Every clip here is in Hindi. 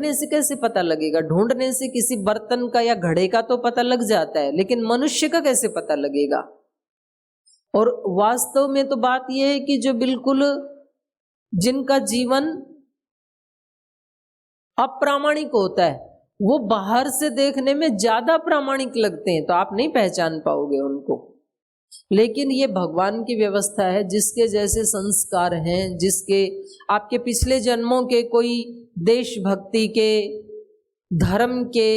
ढूंढने से कैसे पता लगेगा? ढूंढने से किसी बर्तन का या घड़े का तो पता लग जाता है, लेकिन मनुष्य का कैसे पता लगेगा? और वास्तव में तो बात यह है कि जो बिल्कुल जिनका जीवन अप्रामाणिक होता है वो बाहर से देखने में ज्यादा प्रामाणिक लगते हैं, तो आप नहीं पहचान पाओगे उनको। लेकिन ये भगवान की व्यवस्था है, जिसके जैसे संस्कार हैं, जिसके आपके पिछले जन्मों के कोई देशभक्ति के, धर्म के,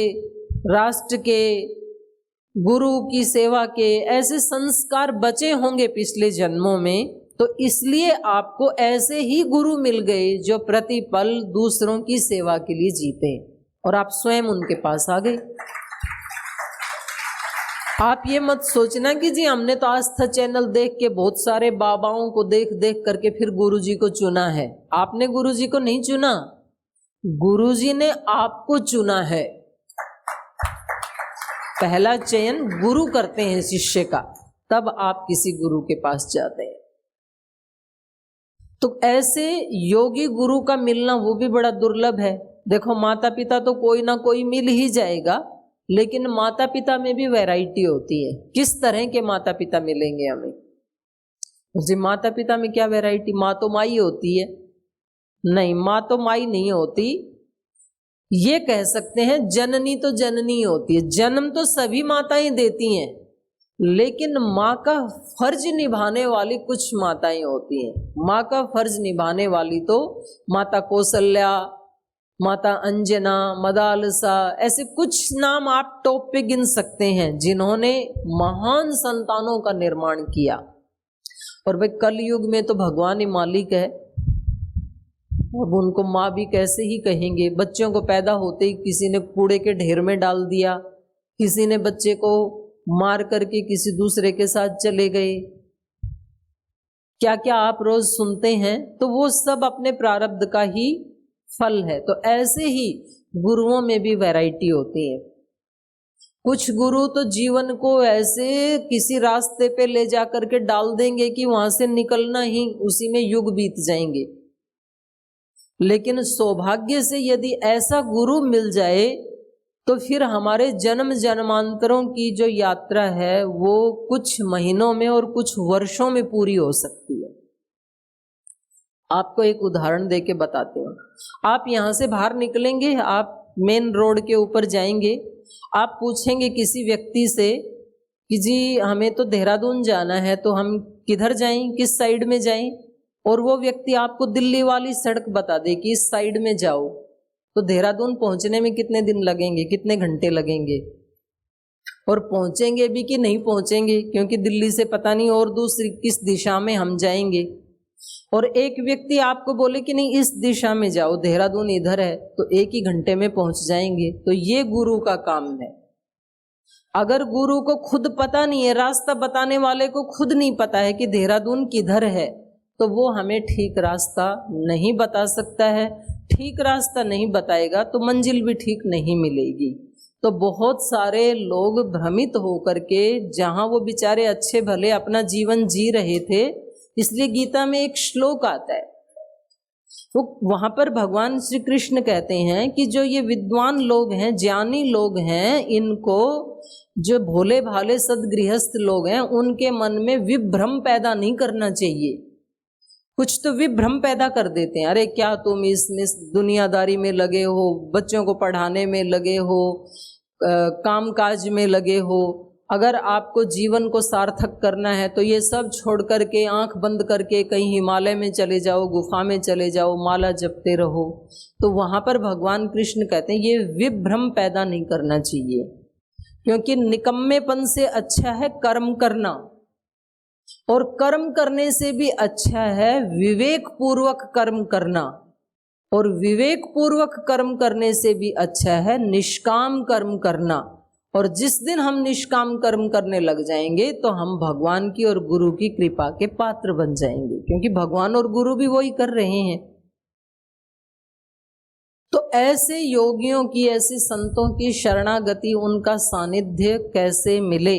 राष्ट्र के, गुरु की सेवा के ऐसे संस्कार बचे होंगे पिछले जन्मों में, तो इसलिए आपको ऐसे ही गुरु मिल गए जो प्रतिपल दूसरों की सेवा के लिए जीते, और आप स्वयं उनके पास आ गए। आप ये मत सोचना कि जी हमने तो आस्था चैनल देख के बहुत सारे बाबाओं को देख देख करके फिर गुरुजी को चुना है। आपने गुरुजी को नहीं चुना, गुरुजी ने आपको चुना है। पहला चयन गुरु करते हैं शिष्य का, तब आप किसी गुरु के पास जाते हैं। तो ऐसे योगी गुरु का मिलना वो भी बड़ा दुर्लभ है। देखो माता पिता तो कोई ना कोई मिल ही जाएगा, लेकिन माता पिता में भी वैरायटी होती है। किस तरह के माता पिता मिलेंगे हमें? जी माता पिता में क्या वैरायटी? माँ तो माई होती है? नहीं, माँ तो माई नहीं होती। ये कह सकते हैं जननी तो जननी होती है। जन्म तो सभी माताएं देती हैं, लेकिन माँ का फर्ज निभाने वाली कुछ माताएं होती हैं। माँ का फर्ज निभाने वाली तो माता कौशल्या, माता अंजना, मदालसा, ऐसे कुछ नाम आप टॉप पे गिन सकते हैं जिन्होंने महान संतानों का निर्माण किया। और भाई कलयुग में तो भगवान ही मालिक है, अब उनको माँ भी कैसे ही कहेंगे। बच्चों को पैदा होते ही किसी ने कूड़े के ढेर में डाल दिया, किसी ने बच्चे को मार करके किसी दूसरे के साथ चले गए, क्या क्या आप रोज सुनते हैं। तो वो सब अपने प्रारब्ध का ही फल है। तो ऐसे ही गुरुओं में भी वैरायटी होती है। कुछ गुरु तो जीवन को ऐसे किसी रास्ते पे ले जाकर के डाल देंगे कि वहां से निकलना ही उसी में युग बीत जाएंगे। लेकिन सौभाग्य से यदि ऐसा गुरु मिल जाए तो फिर हमारे जन्म जन्मांतरों की जो यात्रा है वो कुछ महीनों में और कुछ वर्षों में पूरी हो सकती है। आपको एक उदाहरण देके बताते हैं। आप यहाँ से बाहर निकलेंगे, आप मेन रोड के ऊपर जाएंगे, आप पूछेंगे किसी व्यक्ति से कि जी हमें तो देहरादून जाना है, तो हम किधर जाएं, किस साइड में जाएं? और वो व्यक्ति आपको दिल्ली वाली सड़क बता दे कि इस साइड में जाओ, तो देहरादून पहुंचने में कितने दिन लगेंगे, कितने घंटे लगेंगे? और पहुंचेंगे भी कि नहीं पहुंचेंगे, क्योंकि दिल्ली से पता नहीं और दूसरी किस दिशा में हम जाएंगे। और एक व्यक्ति आपको बोले कि नहीं इस दिशा में जाओ, देहरादून इधर है, तो एक ही घंटे में पहुंच जाएंगे। तो ये गुरु का काम है। अगर गुरु को खुद पता नहीं है, रास्ता बताने वाले को खुद नहीं पता है कि देहरादून किधर है, तो वो हमें ठीक रास्ता नहीं बता सकता है। ठीक रास्ता नहीं बताएगा तो मंजिल भी ठीक नहीं मिलेगी। तो बहुत सारे लोग भ्रमित होकर के, जहां वो बेचारे अच्छे भले अपना जीवन जी रहे थे, इसलिए गीता में एक श्लोक आता है, तो वहां पर भगवान श्री कृष्ण कहते हैं कि जो ये विद्वान लोग हैं, ज्ञानी लोग हैं, इनको जो भोले भाले सदगृहस्थ लोग हैं उनके मन में विभ्रम पैदा नहीं करना चाहिए। कुछ तो विभ्रम पैदा कर देते हैं, अरे क्या तुम इसमें दुनियादारी में लगे हो, बच्चों को पढ़ाने में लगे हो, काम काज में लगे हो। अगर आपको जीवन को सार्थक करना है तो ये सब छोड़ करके, आंख बंद करके कहीं हिमालय में चले जाओ, गुफा में चले जाओ, माला जपते रहो। तो वहां पर भगवान कृष्ण कहते हैं ये विभ्रम पैदा नहीं करना चाहिए, क्योंकि निकम्मेपन से अच्छा है कर्म करना, और कर्म करने से भी अच्छा है विवेक पूर्वक कर्म करना, और विवेक पूर्वक कर्म करने से भी अच्छा है निष्काम कर्म करना। और जिस दिन हम निष्काम कर्म करने लग जाएंगे तो हम भगवान की और गुरु की कृपा के पात्र बन जाएंगे, क्योंकि भगवान और गुरु भी वही कर रहे हैं। तो ऐसे योगियों की, ऐसे संतों की शरणागति, उनका सानिध्य कैसे मिले?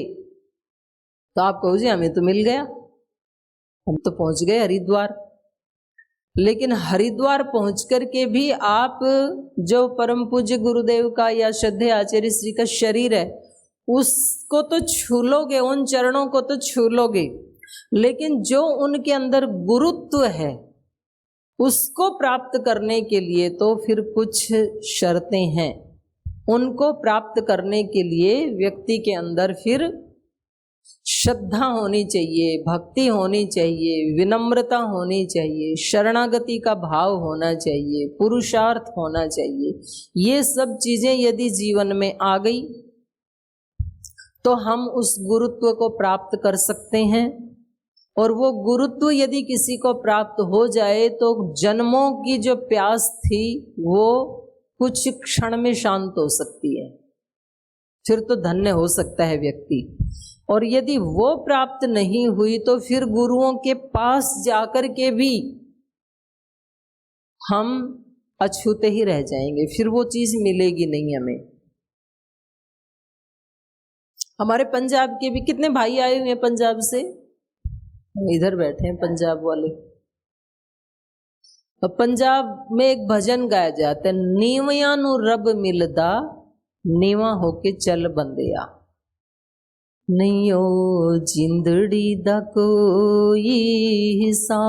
तो आप कहो जी हमें तो मिल गया, हम तो पहुंच गए हरिद्वार। लेकिन हरिद्वार पहुंच कर के भी आप जो परम पूज्य गुरुदेव का या श्रद्धेय आचार्य श्री का शरीर है उसको तो छू लोगे, उन चरणों को तो छू लोगे, लेकिन जो उनके अंदर गुरुत्व है उसको प्राप्त करने के लिए तो फिर कुछ शर्तें हैं। उनको प्राप्त करने के लिए व्यक्ति के अंदर फिर श्रद्धा होनी चाहिए, भक्ति होनी चाहिए, विनम्रता होनी चाहिए, शरणागति का भाव होना चाहिए, पुरुषार्थ होना चाहिए। ये सब चीजें यदि जीवन में आ गई तो हम उस गुरुत्व को प्राप्त कर सकते हैं। और वो गुरुत्व यदि किसी को प्राप्त हो जाए तो जन्मों की जो प्यास थी वो कुछ क्षण में शांत हो सकती है, फिर तो धन्य हो सकता है व्यक्ति। और यदि वो प्राप्त नहीं हुई तो फिर गुरुओं के पास जाकर के भी हम अछूते ही रह जाएंगे, फिर वो चीज मिलेगी नहीं हमें। हमारे पंजाब के भी कितने भाई आए हुए हैं पंजाब से, इधर बैठे हैं पंजाब वाले। अब पंजाब में एक भजन गाया जाता है, नीवया नु रब मिलदा नीवा होके चल बंदिया, नहीं ओ जिंदड़ी दा कोई हिस्सा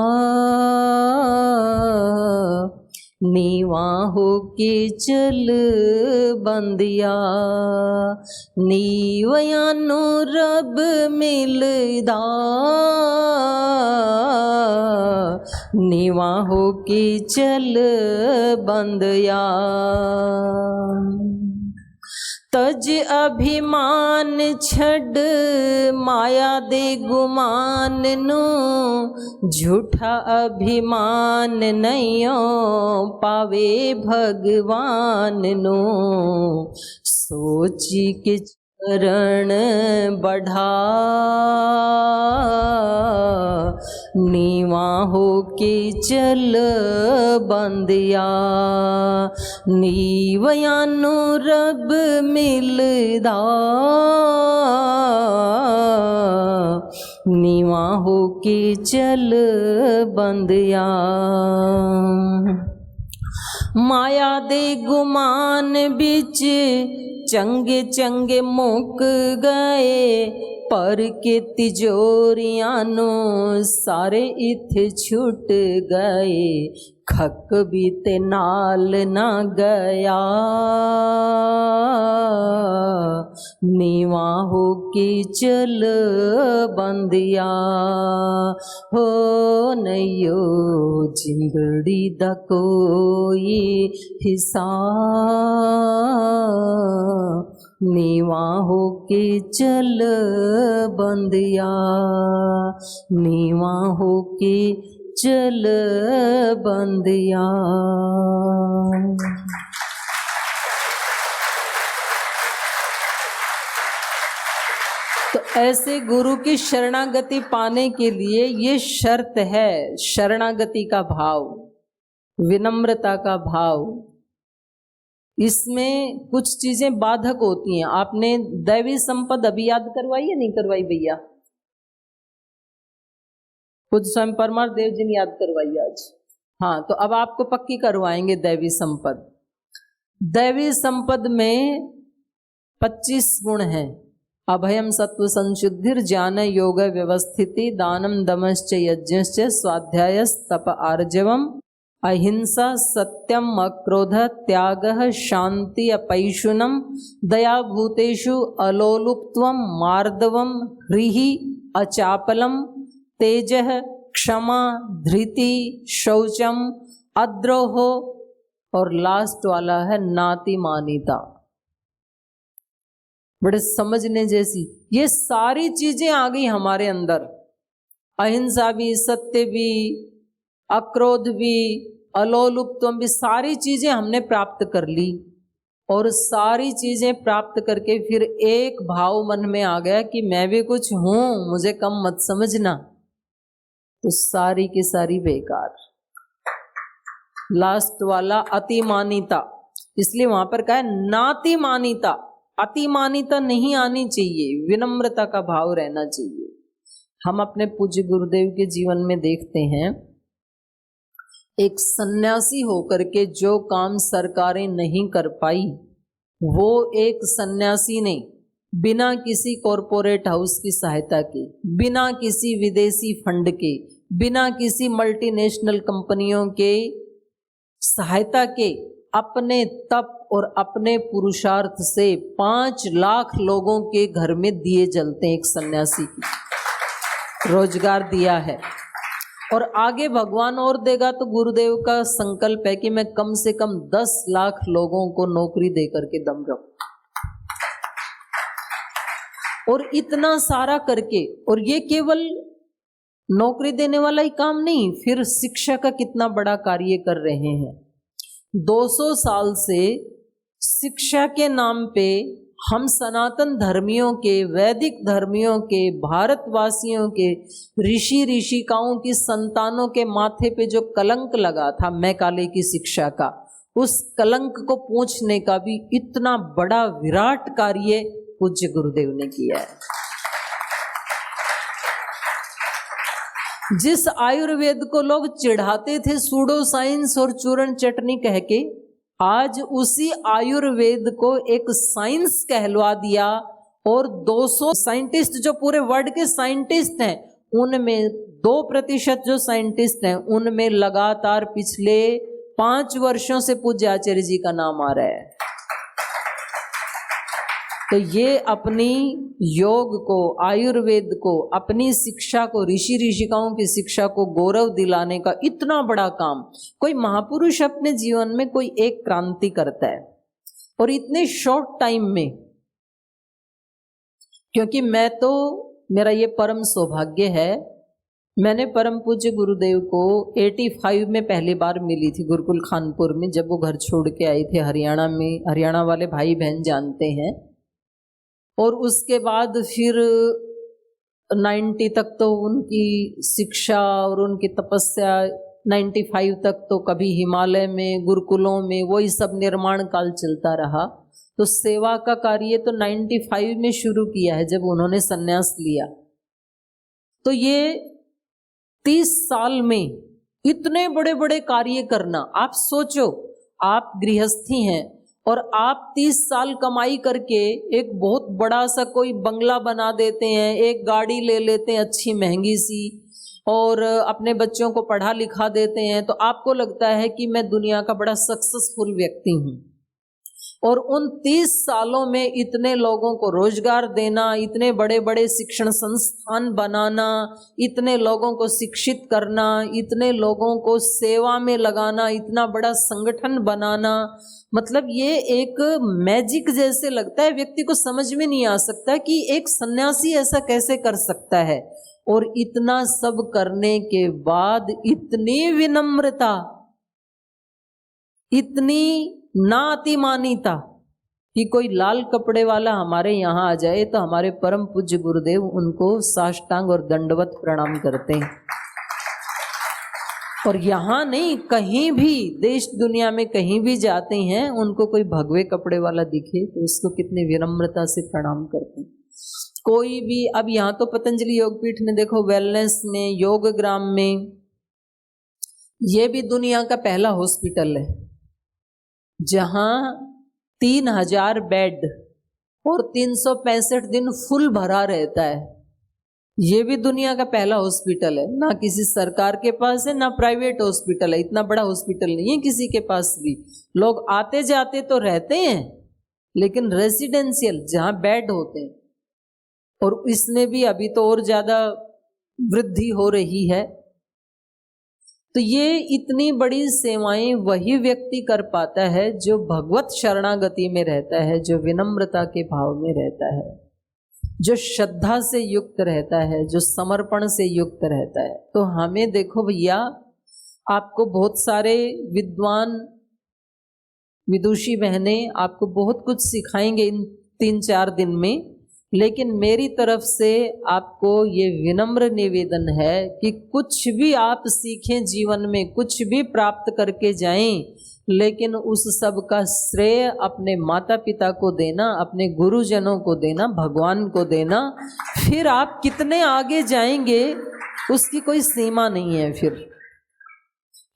नीवा होके चल बंदिया, नीवया नु रब मिलदा नीवा होके चल बंदिया। तज अभिमान छड़ माया दे गुमान नु, झूठा अभिमान नैयो पावे भगवान नु, सोची के चरण बढ़ा नीवा होके चल बंदिया, नीवया नु रब मिलदा नीवा होके चल बंदिया। माया दे गुमान बिच चंगे चंगे मुक गए, पर के तिजोरियां नो सारे इत्थे छुट गए, खक भी ते नाल ना गया, नीवा होके चल बंदिया, हो नैयो जिंदड़ी दा कोई हिस्सा नीवा होके चल बंदिया, नीवा होके चल बंदिया। तो ऐसे गुरु की शरणागति पाने के लिए ये शर्त है, शरणागति का भाव, विनम्रता का भाव। इसमें कुछ चीजें बाधक होती हैं। आपने दैवी संपद अभी याद करवाई या नहीं करवाई भैया? खुद स्वयं परमार देव जी ने याद करवाई आज। हाँ, तो अब आपको पक्की करवाएंगे दैवी संपद। दैवी संपद में 25 गुण हैं। अभयम सत्व संशुद्धिर ज्ञान योग व्यवस्थिति दानम दमश्च यज्ञश्च स्वाध्यायस तप आर्जवम अहिंसा सत्यम अक्रोध त्यागः शांति अपैशुनम दया भूतेषु अलोलुप्त्वम मार्दवम ह्रीहि अचापलम तेजः क्षमा धृति शौचम अद्रोहो और लास्ट वाला है नातिमानिता। बड़े समझने जैसी ये सारी चीजें आ गई हमारे अंदर। अहिंसा भी, सत्य भी, अक्रोध भी, अलोलुप्तम भी, सारी चीजें हमने प्राप्त कर ली। और सारी चीजें प्राप्त करके फिर एक भाव मन में आ गया कि मैं भी कुछ हूं, मुझे कम मत समझना। तो सारी की सारी बेकार। लास्ट वाला अतिमानिता, इसलिए वहां पर कहा है नातिमानिता। अतिमानिता नहीं आनी चाहिए, विनम्रता का भाव रहना चाहिए। हम अपने पूज्य गुरुदेव के जीवन में देखते हैं एक सन्यासी होकर के जो काम सरकारें नहीं कर पाई, वो एक सन्यासी ने बिना किसी कॉरपोरेट हाउस की सहायता के, बिना किसी विदेशी फंड के, बिना किसी मल्टीनेशनल कंपनियों के सहायता के, अपने तप और अपने पुरुषार्थ से 5 लाख लोगों के घर में दिए जलते हैं। एक सन्यासी की रोजगार दिया है, और आगे भगवान और देगा तो गुरुदेव का संकल्प है कि मैं कम से कम 10 लाख लोगों को नौकरी देकर के दम रखूं। और इतना सारा करके, और ये केवल नौकरी देने वाला ही काम नहीं, फिर शिक्षा का कितना बड़ा कार्य कर रहे हैं। 200 साल से शिक्षा के नाम पे हम सनातन धर्मियों के, वैदिक धर्मियों के, भारतवासियों के ऋषि ऋषिकाओं की संतानों के माथे पे जो कलंक लगा था मैकाले की शिक्षा का, उस कलंक को पोंछने का भी इतना बड़ा विराट कार्य पूज्य गुरुदेव ने किया है। जिस आयुर्वेद को लोग चिढ़ाते थे सूडो साइंस और चूरण चटनी कह के, आज उसी आयुर्वेद को एक साइंस कहलवा दिया। और 200 साइंटिस्ट जो पूरे वर्ल्ड के साइंटिस्ट हैं, उनमें 2% जो साइंटिस्ट हैं, उनमें लगातार पिछले 5 वर्षों से पूज्य आचार्य जी का नाम आ रहा है। तो ये अपनी योग को, आयुर्वेद को, अपनी शिक्षा को, ऋषि ऋषिकाओं की शिक्षा को गौरव दिलाने का इतना बड़ा काम कोई महापुरुष अपने जीवन में कोई एक क्रांति करता है, और इतने शॉर्ट टाइम में। क्योंकि मेरा ये परम सौभाग्य है, मैंने परम पूज्य गुरुदेव को 85 में पहली बार मिली थी गुरुकुल खानपुर में, जब वो घर छोड़ के आए थे हरियाणा में। हरियाणा वाले भाई बहन जानते हैं। और उसके बाद फिर 90 तक तो उनकी शिक्षा और उनकी तपस्या, 95 तक तो कभी हिमालय में, गुरुकुलों में, वही सब निर्माण काल चलता रहा। तो सेवा का कार्य तो 95 में शुरू किया है जब उन्होंने संन्यास लिया। तो ये 30 साल में इतने बड़े बड़े कार्य करना, आप सोचो, आप गृहस्थी हैं और आप 30 साल कमाई करके एक बहुत बड़ा सा कोई बंगला बना देते हैं, एक गाड़ी ले लेते हैं अच्छी महंगी सी, और अपने बच्चों को पढ़ा लिखा देते हैं, तो आपको लगता है कि मैं दुनिया का बड़ा सक्सेसफुल व्यक्ति हूँ। और उन 30 सालों में इतने लोगों को रोजगार देना, इतने बड़े बड़े शिक्षण संस्थान बनाना, इतने लोगों को शिक्षित करना, इतने लोगों को सेवा में लगाना, इतना बड़ा संगठन बनाना, मतलब ये एक मैजिक जैसे लगता है। व्यक्ति को समझ में नहीं आ सकता कि एक सन्यासी ऐसा कैसे कर सकता है। और इतना सब करने के बाद इतनी विनम्रता, इतनी ना अतिमानिता कि कोई लाल कपड़े वाला हमारे यहाँ आ जाए तो हमारे परम पूज्य गुरुदेव उनको साष्टांग और दंडवत प्रणाम करते हैं। और यहाँ नहीं, कहीं भी देश दुनिया में कहीं भी जाते हैं, उनको कोई भगवे कपड़े वाला दिखे तो उसको कितने विनम्रता से प्रणाम करते हैं। कोई भी, अब यहाँ तो पतंजलि योगपीठ में देखो, वेलनेस में, योग ग्राम में, ये भी दुनिया का पहला हॉस्पिटल है जहां 3000 बेड और 365 दिन फुल भरा रहता है। ये भी दुनिया का पहला हॉस्पिटल है। ना किसी सरकार के पास है, ना प्राइवेट हॉस्पिटल है। इतना बड़ा हॉस्पिटल नहीं है किसी के पास भी। लोग आते जाते तो रहते हैं, लेकिन रेसिडेंशियल जहां बेड होते हैं। और इसमें भी अभी तो और ज्यादा वृद्धि हो रही है। तो ये इतनी बड़ी सेवाएं वही व्यक्ति कर पाता है जो भगवत शरणागति में रहता है, जो विनम्रता के भाव में रहता है, जो श्रद्धा से युक्त रहता है, जो समर्पण से युक्त रहता है। तो हमें देखो भैया, आपको बहुत सारे विद्वान विदुषी बहनें आपको बहुत कुछ सिखाएंगे इन 3-4 दिन में, लेकिन मेरी तरफ से आपको ये विनम्र निवेदन है कि कुछ भी आप सीखें जीवन में, कुछ भी प्राप्त करके जाएं, लेकिन उस सब का श्रेय अपने माता पिता को देना, अपने गुरुजनों को देना, भगवान को देना। फिर आप कितने आगे जाएंगे उसकी कोई सीमा नहीं है फिर।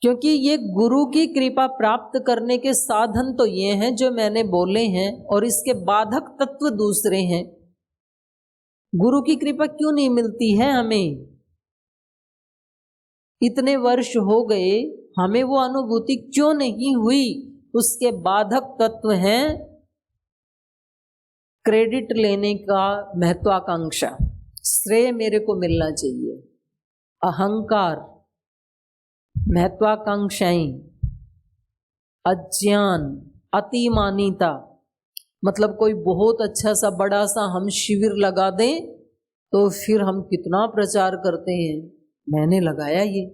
क्योंकि ये गुरु की कृपा प्राप्त करने के साधन तो ये हैं जो मैंने बोले हैं, और इसके बाधक तत्व दूसरे हैं। गुरु की कृपा क्यों नहीं मिलती है हमें? इतने वर्ष हो गए, हमें वो अनुभूति क्यों नहीं हुई? उसके बाधक तत्व हैं क्रेडिट लेने का महत्वाकांक्षा, श्रेय मेरे को मिलना चाहिए, अहंकार, महत्वाकांक्षाएं, अज्ञान, अतिमानिता। मतलब कोई बहुत अच्छा सा बड़ा सा हम शिविर लगा दें तो फिर हम कितना प्रचार करते हैं, मैंने लगाया ये।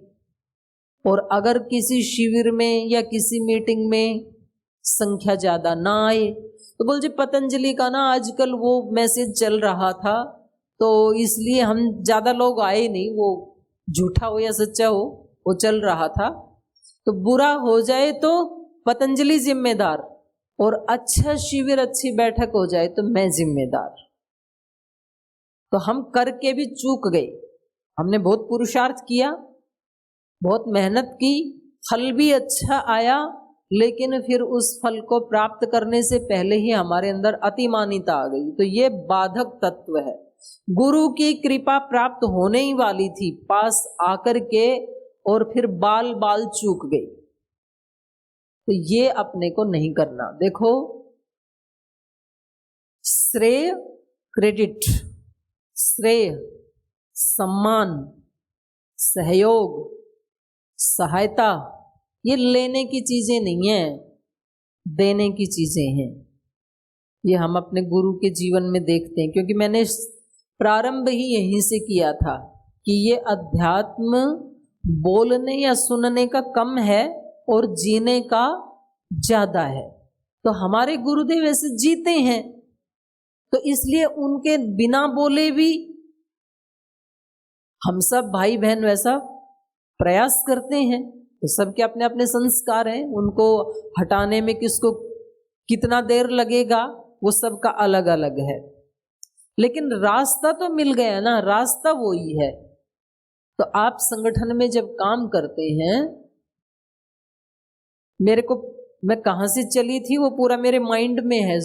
और अगर किसी शिविर में या किसी मीटिंग में संख्या ज्यादा ना आए तो बोल जी पतंजलि का ना आजकल वो मैसेज चल रहा था तो इसलिए हम ज्यादा लोग आए नहीं, वो झूठा हो या सच्चा हो वो चल रहा था। तो बुरा हो जाए तो पतंजलि जिम्मेदार, और अच्छा शिविर अच्छी बैठक हो जाए तो मैं जिम्मेदार। तो हम करके भी चूक गए। हमने बहुत पुरुषार्थ किया, बहुत मेहनत की, फल भी अच्छा आया, लेकिन फिर उस फल को प्राप्त करने से पहले ही हमारे अंदर अतिमानिता आ गई। तो ये बाधक तत्व है। गुरु की कृपा प्राप्त होने ही वाली थी, पास आकर के और फिर बाल बाल चूक गई। तो ये अपने को नहीं करना। देखो, श्रेय, क्रेडिट, श्रेय, सम्मान, सहयोग, सहायता, ये लेने की चीजें नहीं है, देने की चीजें हैं। ये हम अपने गुरु के जीवन में देखते हैं, क्योंकि मैंने प्रारंभ ही यहीं से किया था कि ये अध्यात्म बोलने या सुनने का कम है और जीने का ज्यादा है। तो हमारे गुरुदेव ऐसे जीते हैं, तो इसलिए उनके बिना बोले भी हम सब भाई बहन वैसा प्रयास करते हैं। तो सबके अपने अपने संस्कार हैं, उनको हटाने में किसको कितना देर लगेगा वो सबका अलग अलग है, लेकिन रास्ता तो मिल गया ना, रास्ता वो ही है। तो आप संगठन में जब काम करते हैं, मेरे को, मैं कहां से चली थी वो पूरा मेरे माइंड में है।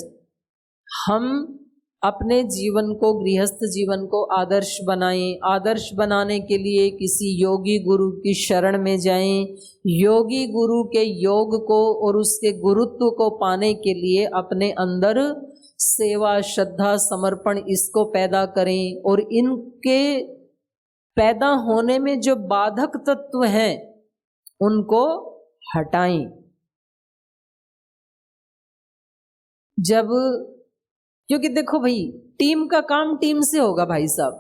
हम अपने जीवन को, गृहस्थ जीवन को आदर्श बनाएं। आदर्श बनाने के लिए किसी योगी गुरु की शरण में जाएं। योगी गुरु के योग को और उसके गुरुत्व को पाने के लिए अपने अंदर सेवा, श्रद्धा, समर्पण इसको पैदा करें, और इनके पैदा होने में जो बाधक तत्व हैं उनको हटाएं। जब, क्योंकि देखो भाई, टीम का काम टीम से होगा भाई साहब।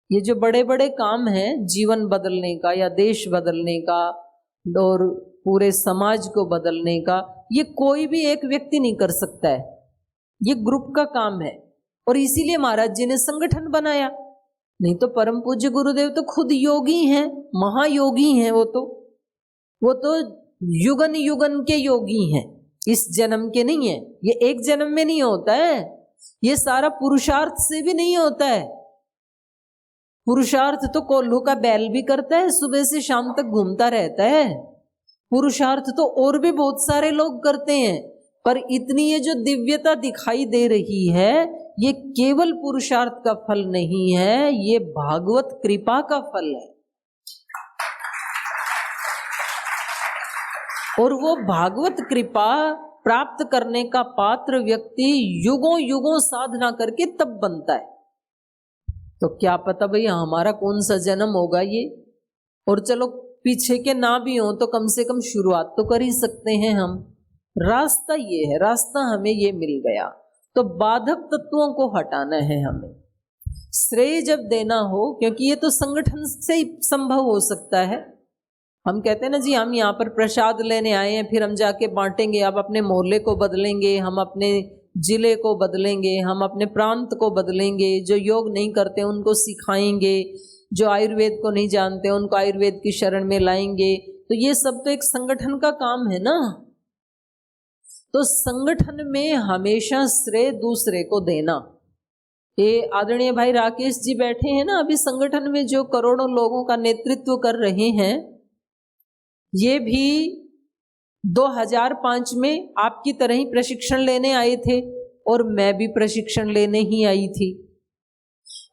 ये जो बड़े बड़े काम हैं जीवन बदलने का या देश बदलने का और पूरे समाज को बदलने का, ये कोई भी एक व्यक्ति नहीं कर सकता है, ये ग्रुप का काम है। और इसीलिए महाराज जी ने संगठन बनाया। नहीं तो परम पूज्य गुरुदेव तो खुद योगी हैं, महायोगी हैं। वो तो युगन युगन के योगी हैं, इस जन्म के नहीं है। ये एक जन्म में नहीं होता है, ये सारा पुरुषार्थ से भी नहीं होता है। पुरुषार्थ तो कोल्हू का बैल भी करता है, सुबह से शाम तक घूमता रहता है। पुरुषार्थ तो और भी बहुत सारे लोग करते हैं, पर इतनी ये जो दिव्यता दिखाई दे रही है, ये केवल पुरुषार्थ का फल नहीं है, ये भागवत कृपा का फल है। और वो भागवत कृपा प्राप्त करने का पात्र व्यक्ति युगों युगों साधना करके तब बनता है। तो क्या पता भैया हमारा कौन सा जन्म होगा ये, और चलो पीछे के ना भी हो तो कम से कम शुरुआत तो कर ही सकते हैं हम। रास्ता ये है, रास्ता हमें ये मिल गया। तो बाधक तत्वों को हटाना है हमें। श्रेय जब देना हो, क्योंकि ये तो संगठन से ही संभव हो सकता है। हम कहते हैं ना जी, हम यहाँ पर प्रसाद लेने आए हैं, फिर हम जाके बांटेंगे। आप अपने मोहल्ले को बदलेंगे, हम अपने जिले को बदलेंगे, हम अपने प्रांत को बदलेंगे। जो योग नहीं करते उनको सिखाएंगे, जो आयुर्वेद को नहीं जानते उनको आयुर्वेद की शरण में लाएंगे। तो ये सब तो एक संगठन का काम है ना। तो संगठन में हमेशा श्रेय दूसरे को देना। ये आदरणीय भाई राकेश जी बैठे हैं ना अभी संगठन में, जो करोड़ों लोगों का नेतृत्व कर रहे हैं। ये भी 2005 में आपकी तरह ही प्रशिक्षण लेने आए थे और मैं भी प्रशिक्षण लेने ही आई थी।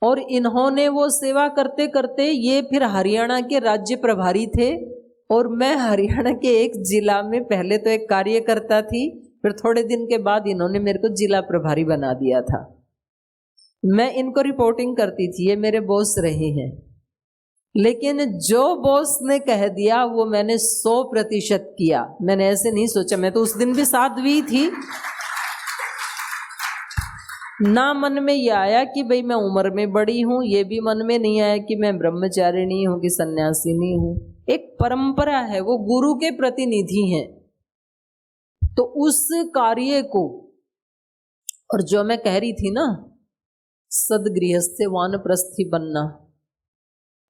और इन्होंने वो सेवा करते करते ये फिर हरियाणा के राज्य प्रभारी थे और मैं हरियाणा के एक जिला में पहले तो एक कार्यकर्ता थी, फिर थोड़े दिन के बाद इन्होंने मेरे को जिला प्रभारी बना दिया था। मैं इनको रिपोर्टिंग करती थी, ये मेरे बॉस रहे हैं। लेकिन जो बॉस ने कह दिया वो मैंने 100% किया। मैंने ऐसे नहीं सोचा, मैं तो उस दिन भी साध्वी थी, ना मन में ये आया कि भाई मैं उम्र में बड़ी हूं, ये भी मन में नहीं आया कि मैं ब्रह्मचारिणी हूं कि सन्यासिनी हूं। एक परंपरा है, वो गुरु के प्रतिनिधि हैं, तो उस कार्य को, और जो मैं कह रही थी ना सदगृहस्थ से वानप्रस्थी बनना,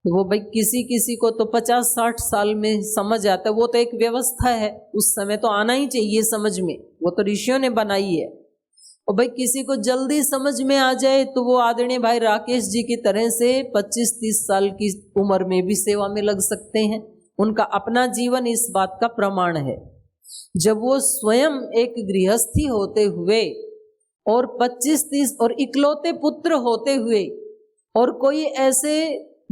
वो भाई किसी किसी को तो 50-60 साल में समझ आता है, वो तो एक व्यवस्था है, उस समय तो आना ही चाहिए समझ में, वो तो ऋषियों ने बनाई है। और भाई किसी को जल्दी समझ में आ जाए तो वो आदरणीय भाई राकेश जी की तरह से 25-30 साल की उम्र में भी सेवा में लग सकते हैं। उनका अपना जीवन इस बात का प्रमाण है। जब वो स्वयं एक गृहस्थी होते हुए और 25-30 और इकलौते पुत्र होते हुए, और कोई ऐसे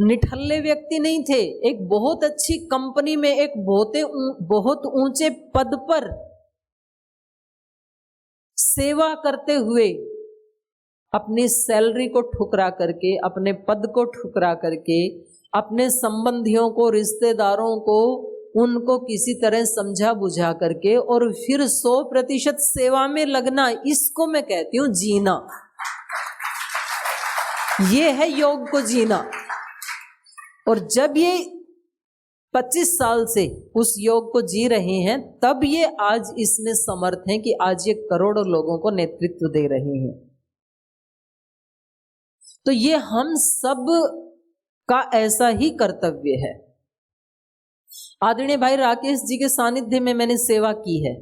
निठल्ले व्यक्ति नहीं थे, एक बहुत अच्छी कंपनी में एक बहुत ऊंचे पद पर सेवा करते हुए अपनी सैलरी को ठुकरा करके, अपने पद को ठुकरा करके, अपने संबंधियों को, रिश्तेदारों को, उनको किसी तरह समझा बुझा करके और फिर 100% सेवा में लगना, इसको मैं कहती हूं जीना। ये है योग को जीना। और जब ये 25 साल से उस योग को जी रहे हैं, तब ये आज इसमें समर्थ हैं कि आज ये करोड़ों लोगों को नेतृत्व दे रहे हैं। तो ये हम सब का ऐसा ही कर्तव्य है। आदरणीय भाई राकेश जी के सानिध्य में मैंने सेवा की है।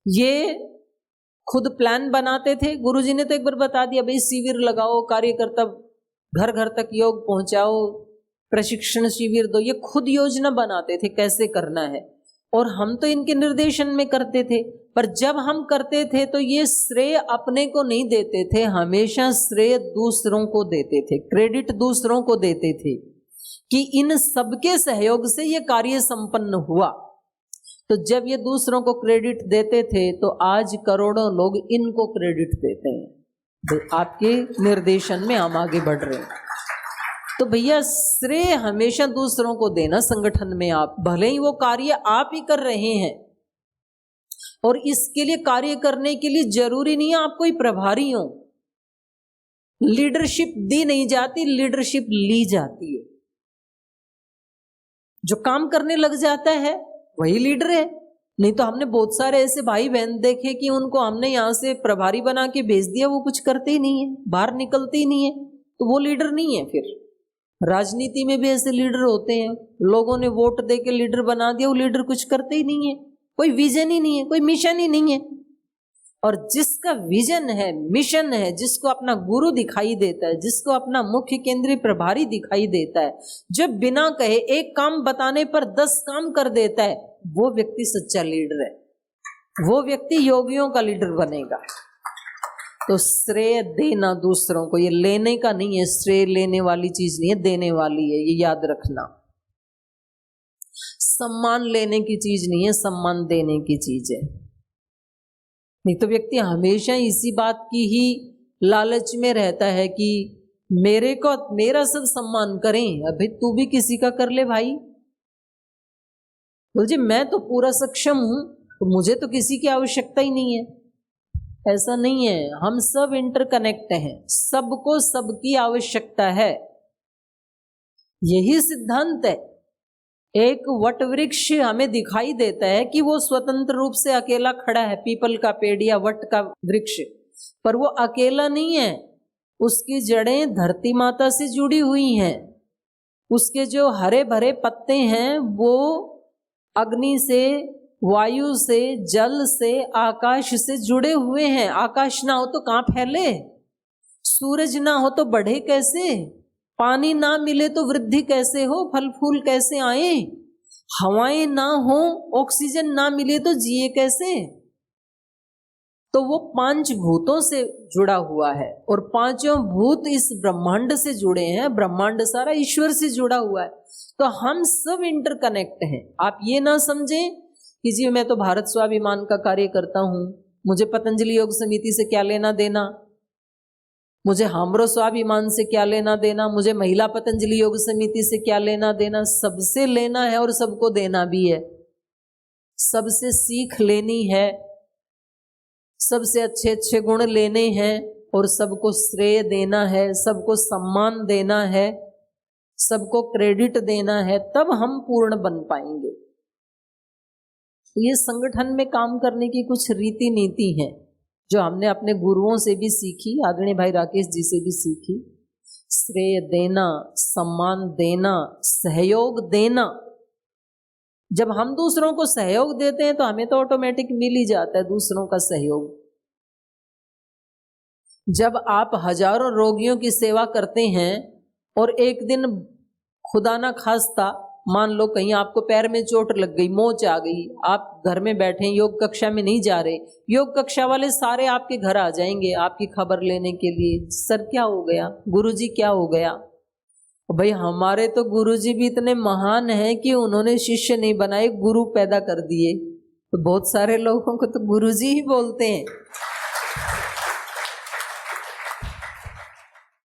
ये खुद प्लान बनाते थे, गुरुजी ने तो एक बार बता दिया, भाई शिविर लगाओ, कार्यकर्ता घर घर तक योग पहुंचाओ, प्रशिक्षण शिविर दो। ये खुद योजना बनाते थे कैसे करना है, और हम तो इनके निर्देशन में करते थे। पर जब हम करते थे तो ये श्रेय अपने को नहीं देते थे, हमेशा श्रेय दूसरों को देते थे, क्रेडिट दूसरों को देते थे कि इन सबके सहयोग से ये कार्य संपन्न हुआ। तो जब ये दूसरों को क्रेडिट देते थे तो आज करोड़ों लोग इनको क्रेडिट देते हैं। तो आपके निर्देशन में हम आगे बढ़ रहे हैं। तो भैया श्रेय हमेशा दूसरों को देना संगठन में, आप भले ही वो कार्य आप ही कर रहे हैं, और इसके लिए कार्य करने के लिए जरूरी नहीं है आप कोई प्रभारी हो। लीडरशिप दी नहीं जाती, लीडरशिप ली जाती है। जो काम करने लग जाता है वही लीडर है। नहीं तो हमने बहुत सारे ऐसे भाई बहन देखे कि उनको हमने यहां से प्रभारी बना के भेज दिया, वो कुछ करते ही नहीं है, बाहर निकलते ही नहीं है, तो वो लीडर नहीं है। फिर राजनीति में भी ऐसे लीडर होते हैं, लोगों ने वोट दे के लीडर बना दिया, वो लीडर कुछ करते ही नहीं है, कोई विजन ही नहीं है, कोई मिशन ही नहीं है। और जिसका विजन है, मिशन है, जिसको अपना गुरु दिखाई देता है, जिसको अपना मुख्य केंद्रीय प्रभारी दिखाई देता है, जो बिना कहे एक काम बताने पर 10 काम कर देता है, वो व्यक्ति सच्चा लीडर है, वो व्यक्ति योगियों का लीडर बनेगा। तो श्रेय देना दूसरों को, ये लेने का नहीं है, श्रेय लेने वाली चीज नहीं है, देने वाली है, ये याद रखना। सम्मान लेने की चीज नहीं है, सम्मान देने की चीज है। नहीं तो व्यक्ति हमेशा इसी बात की ही लालच में रहता है कि मेरा सब सम्मान करें, अभी तू भी किसी का कर ले भाई। बोल जी मैं तो पूरा सक्षम हूं, तो मुझे तो किसी की आवश्यकता ही नहीं है। ऐसा नहीं है, हम सब इंटरकनेक्ट हैं, सबको सबकी आवश्यकता है, यही सिद्धांत है। एक वट वृक्ष हमें दिखाई देता है कि वो स्वतंत्र रूप से अकेला खड़ा है, पीपल का पेड़ या वट का वृक्ष, पर वो अकेला नहीं है, उसकी जड़ें धरती माता से जुड़ी हुई हैं, उसके जो हरे भरे पत्ते हैं वो अग्नि से, वायु से, जल से, आकाश से जुड़े हुए हैं। आकाश ना हो तो कहां फैले, सूरज ना हो तो बढ़े कैसे, पानी ना मिले तो वृद्धि कैसे हो, फल फूल कैसे आए। हवाएं ना हो, ऑक्सीजन ना मिले तो जिए कैसे? तो वो 5 भूतों से जुड़ा हुआ है और 5 भूत इस ब्रह्मांड से जुड़े हैं, ब्रह्मांड सारा ईश्वर से जुड़ा हुआ है। तो हम सब इंटरकनेक्ट हैं। आप ये ना समझें कि जी मैं तो भारत स्वाभिमान का कार्य करता हूं, मुझे पतंजलि योग समिति से क्या लेना देना, मुझे हमरो स्वाभिमान से क्या लेना देना, मुझे महिला पतंजलि योग समिति से क्या लेना देना। सबसे लेना है और सबको देना भी है, सबसे सीख लेनी है, सबसे अच्छे अच्छे गुण लेने हैं और सबको श्रेय देना है, सबको सम्मान देना है, सबको क्रेडिट देना है, तब हम पूर्ण बन पाएंगे। ये संगठन में काम करने की कुछ रीति नीति है जो हमने अपने गुरुओं से भी सीखी, आदरणीय भाई राकेश जी से भी सीखी। श्रेय देना, सम्मान देना, सहयोग देना। जब हम दूसरों को सहयोग देते हैं तो हमें तो ऑटोमेटिक मिल ही जाता है दूसरों का सहयोग। जब आप हजारों रोगियों की सेवा करते हैं और एक दिन खुदा ना खास्ता मान लो कहीं आपको पैर में चोट लग गई, मोच आ गई, आप घर में बैठे, योग कक्षा में नहीं जा रहे, योग कक्षा वाले सारे आपके घर आ जाएंगे आपकी खबर लेने के लिए, सर क्या हो गया, गुरुजी क्या हो गया। भाई हमारे तो गुरुजी भी इतने महान हैं कि उन्होंने शिष्य नहीं बनाए, गुरु पैदा कर दिए। तो बहुत सारे लोगों को तो गुरुजी ही बोलते हैं।